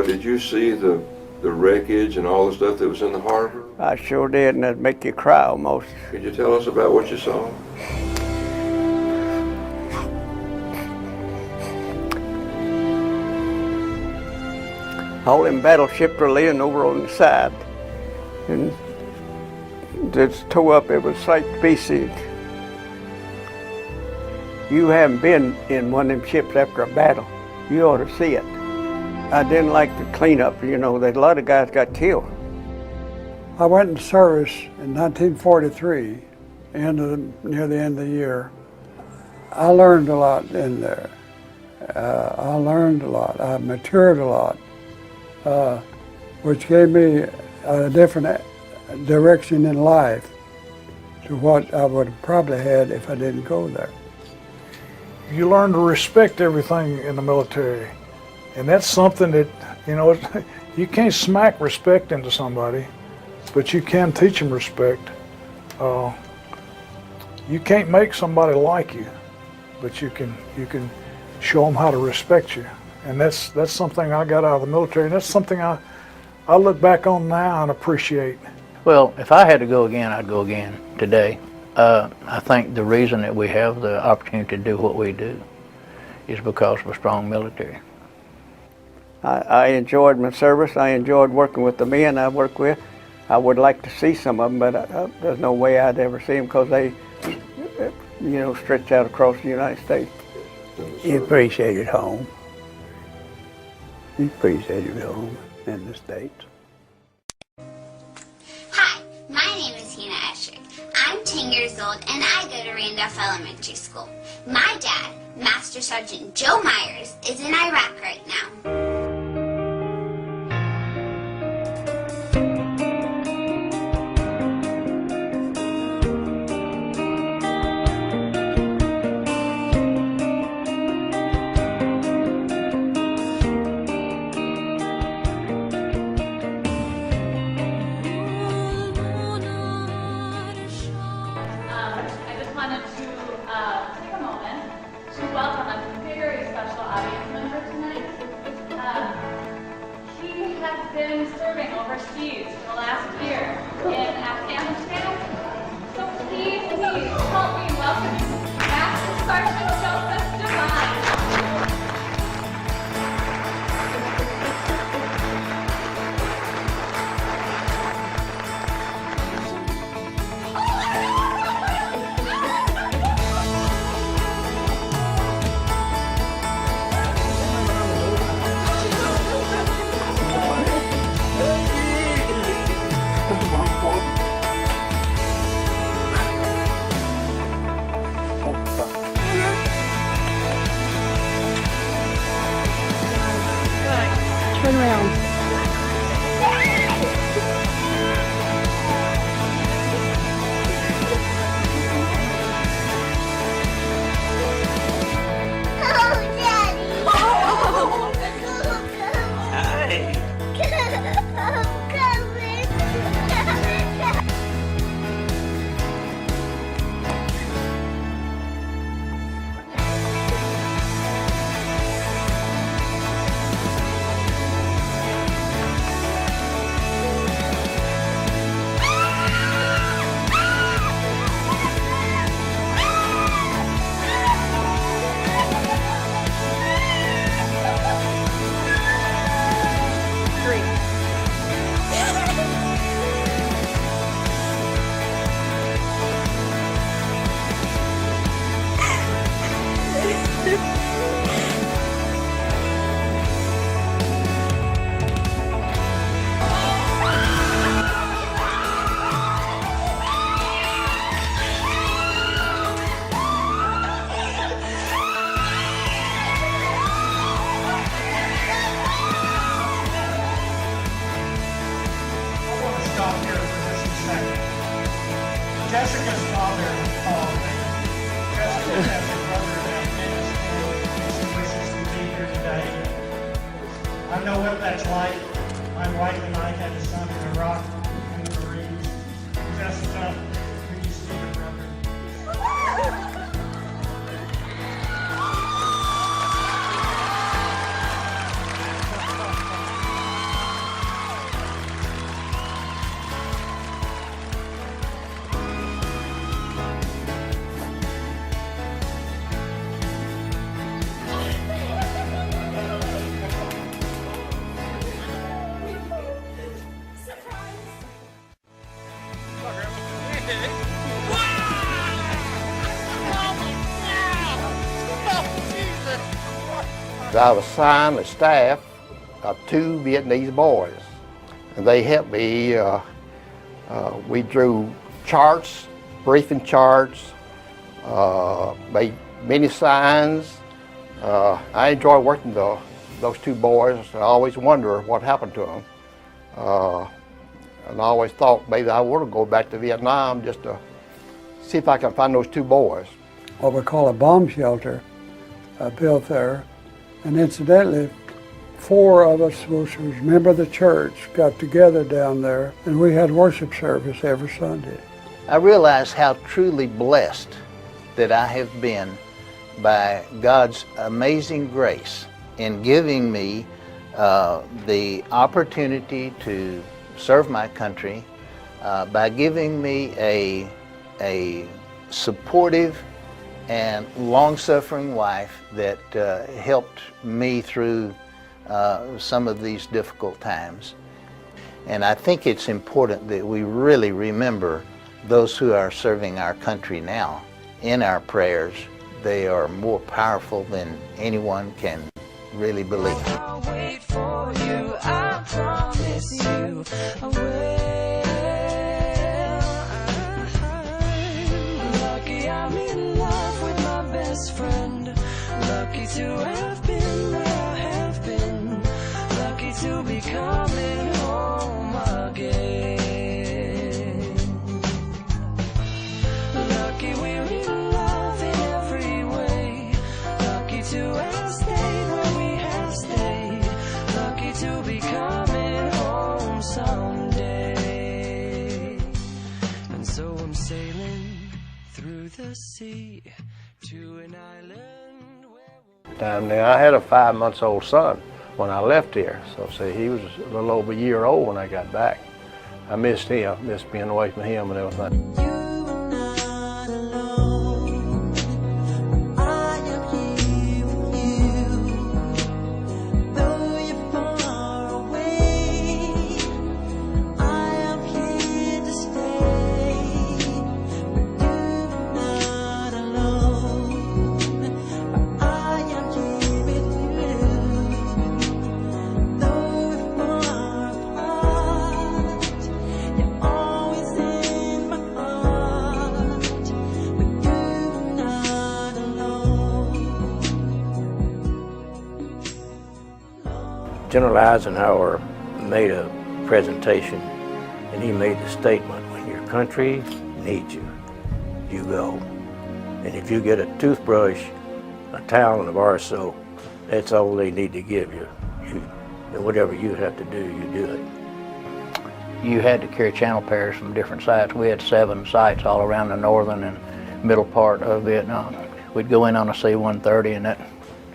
But did you see the wreckage and all the stuff that was in the harbor? I sure did, and it'd make you cry almost. Could you tell us about what you saw? All them battleships were laying over on the side, and it's tore up. It was like to be seen. You haven't been in one of them ships after a battle. You ought to see it. I didn't like the cleanup, you know, that a lot of guys got killed. I went in service in 1943, near the end of the year. I learned a lot in there. I learned a lot. I matured a lot, which gave me a different direction in life to what I would have probably had if I didn't go there. You learn to respect everything in the military. And that's something that, you know, you can't smack respect into somebody, but you can teach them respect. You can't make somebody like you, but you can show them how to respect you. And that's something I got out of the military, and that's something I look back on now and appreciate. Well, if I had to go again, I'd go again today. I think the reason that we have the opportunity to do what we do is because of a strong military. I enjoyed my service. I enjoyed working with the men I work with. I would like to see some of them, but there's no way I'd ever see them because they, you know, stretch out across the United States. You appreciate it home. You appreciate it home in the States. Hi, my name is Hannah Eschrick. I'm 10 years old and I go to Randolph Elementary School. My dad, Master Sergeant Joe Myers, is in Iraq right now. I just wanted to take a moment to welcome a very special audience member tonight. He has been serving overseas for the last year in Afghanistan. So please help me welcome Master Sergeant Joseph Devine. Turn around. Oh, Daddy! Oh, Hi. I'm coming. Stop here for just a second. Jessica's father called me. Jessica has a brother in Afghanistan. She wishes to be here today. I know what that's like. My wife and I had a son in Iraq in the Marines. Jessica, can you see your brother? I was assigned a staff of 2 Vietnamese boys. And they helped me. We drew charts, briefing charts, made many signs. I enjoy working those 2 boys. I always wonder what happened to them. And I always thought maybe I would go back to Vietnam just to see if I can find those 2 boys. What we call a bomb shelter built there. And incidentally, 4 of us, which was a member of the church, got together down there, and we had worship service every Sunday. I realize how truly blessed that I have been by God's amazing grace in giving me the opportunity to serve my country, by giving me a supportive and long-suffering wife that helped me through some of these difficult times. And I think it's important that we really remember those who are serving our country now in our prayers. They are more powerful than anyone can really believe. I'll wait for you, I promise you I will. Lucky I'm in love with my best friend. Lucky to have been where I have been. Lucky to be coming home again. Lucky we're in love in every way. Lucky to have stayed where we have stayed. Lucky to be coming home someday. And so I'm sailing through the sea to an island where Now, I had a 5-month-old son when I left here, so see, he was a little over a year old when I got back. I missed him, missed being away from him and everything. General Eisenhower made a presentation, and he made the statement, when your country needs you, you go. And if you get a toothbrush, a towel, and a bar of soap, that's all they need to give you. And whatever you have to do, you do it. You had to carry channel pairs from different sites. We had 7 sites all around the northern and middle part of Vietnam. We'd go in on a C-130, and that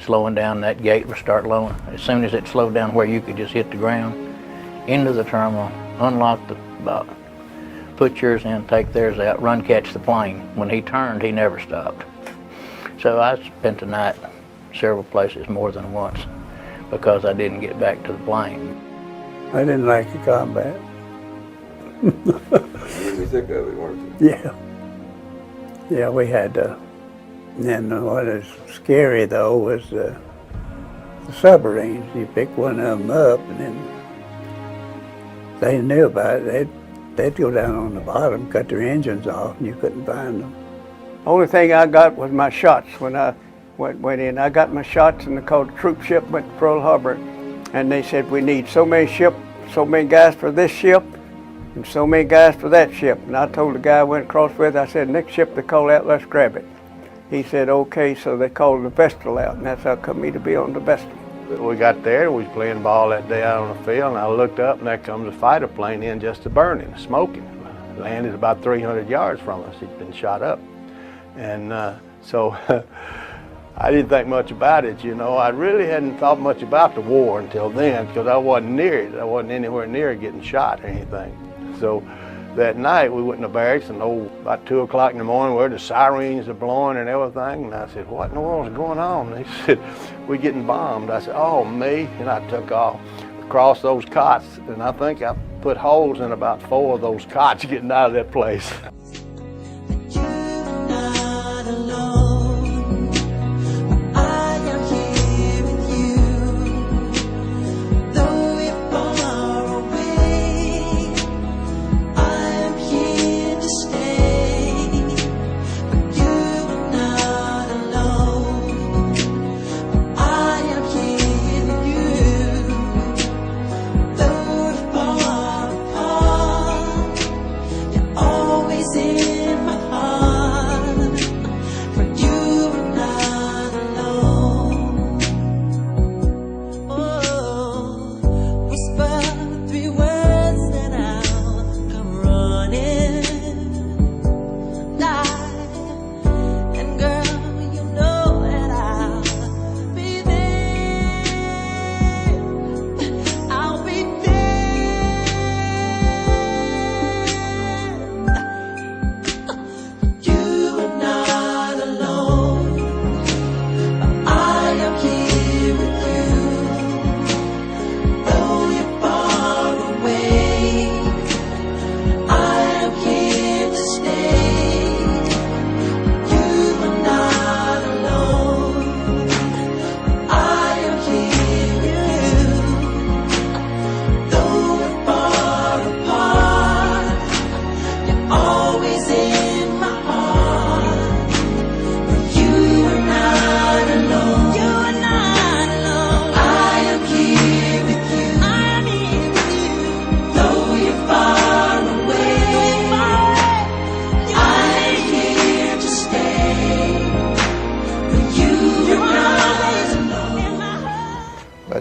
slowing down, that gate would start lowering. As soon as it slowed down where you could just hit the ground, into the terminal, unlock the box, put yours in, take theirs out, run catch the plane. When he turned, he never stopped. So I spent the night several places more than once because I didn't get back to the plane. I didn't like the combat. You really think of it, weren't you? Yeah. Yeah, we had and what is scary though was the submarines. You pick one of them up and then they knew about it. They'd go down on the bottom, cut their engines off, and you couldn't find them. Only thing I got was my shots when I went in. I got my shots and they called the troop ship, went to Pearl Harbor, and they said we need so many guys for this ship and so many guys for that ship. And I told the guy I went across with, I said, next ship they call out, let's grab it. He said, okay, so they called the Vestal out, and that's how come me to be on the Vestal. We got there, we was playing ball that day out on the field, and I looked up, and there comes a fighter plane in just to burning, smoking. Landed about 300 yards from us. He'd been shot up. And so I didn't think much about it, you know. I really hadn't thought much about the war until then, because I wasn't near it. I wasn't anywhere near getting shot or anything. So that night we went in the barracks, and about 2 o'clock in the morning, where the sirens are blowing and everything. And I said, what in the world is going on? And they said, we're getting bombed. I said, oh, me? And I took off across those cots, and I think I put holes in about 4 of those cots getting out of that place. I am here with you.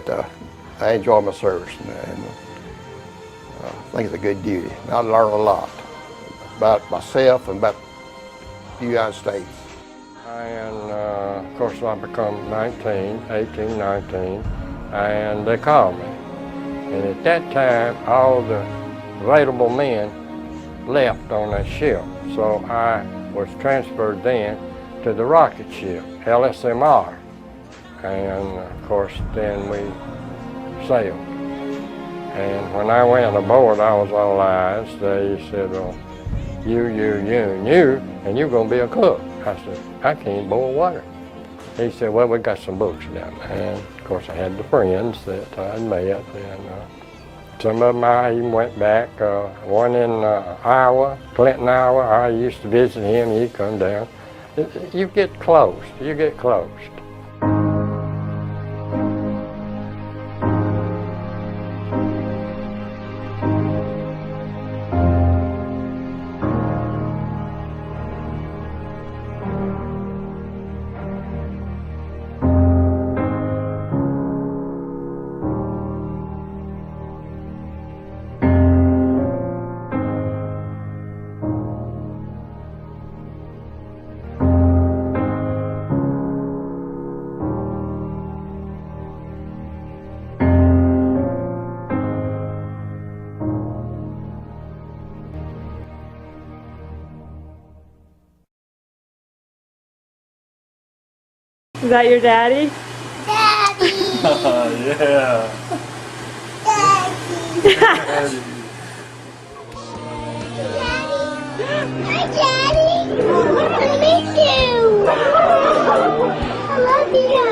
but I enjoy my service, and I think it's a good duty. And I learn a lot about myself and about the United States. And of course I become 18, 19, and they called me. And at that time, all the available men left on that ship. So I was transferred then to the rocket ship, LSMR. And of course, then we sailed. And when I went aboard, I was all eyes. They said, well, you, and you're gonna be a cook. I said, I can't boil water. He said, well, we got some books down there. And of course, I had the friends that I'd met, and some of them I even went back. One in Iowa, Clinton, Iowa. I used to visit him. He'd come down. You get close. You get close. Is that your daddy? Daddy! Yeah. Daddy! Hi, Daddy! I miss you! I love you!